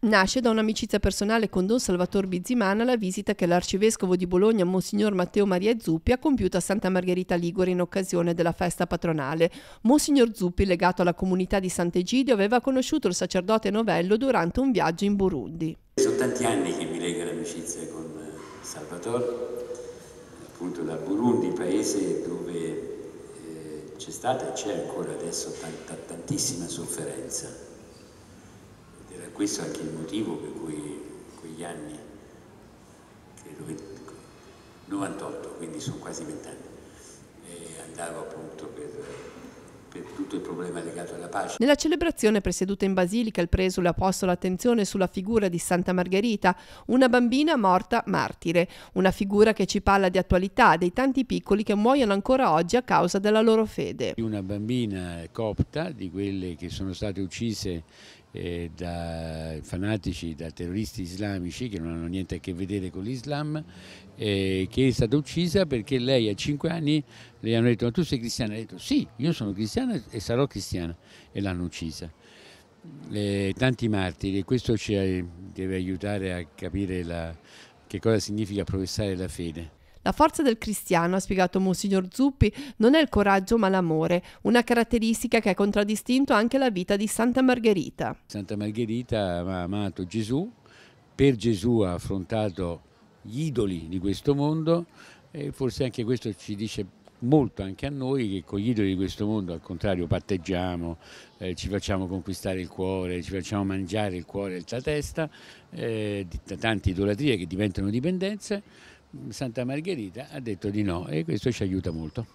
Nasce da un'amicizia personale con Don Salvatore Bizimana la visita che l'arcivescovo di Bologna, Monsignor Matteo Maria Zuppi, ha compiuto a Santa Margherita Ligure in occasione della festa patronale. Monsignor Zuppi, legato alla comunità di Sant'Egidio, aveva conosciuto il sacerdote Novello durante un viaggio in Burundi. Sono tanti anni che mi lega l'amicizia con Salvatore, appunto dal Burundi, paese dove c'è stata e c'è ancora adesso tantissima sofferenza. Era questo anche il motivo per cui quegli anni, credo 98, quindi sono quasi 20 anni, andavo appunto per tutto il problema legato alla pace. Nella celebrazione presieduta in Basilica il presule ha posto l'attenzione sulla figura di Santa Margherita, una bambina morta martire, una figura che ci parla di attualità, dei tanti piccoli che muoiono ancora oggi a causa della loro fede. Una bambina copta, di quelle che sono state uccise da fanatici, da terroristi islamici che non hanno niente a che vedere con l'Islam, che è stata uccisa perché lei a 5 anni le hanno detto: ma tu sei cristiana? Ha detto sì, io sono cristiana e sarò cristiana, e l'hanno uccisa. Tanti martiri, e questo ci deve aiutare a capire che cosa significa professare la fede. La forza del cristiano, ha spiegato Monsignor Zuppi, non è il coraggio ma l'amore, una caratteristica che ha contraddistinto anche la vita di Santa Margherita. Santa Margherita ha amato Gesù, per Gesù ha affrontato gli idoli di questo mondo, e forse anche questo ci dice molto anche a noi, che con gli idoli di questo mondo al contrario patteggiamo, ci facciamo conquistare il cuore, ci facciamo mangiare il cuore e la testa, tante idolatrie che diventano dipendenze. Santa Margherita ha detto di no, e questo ci aiuta molto.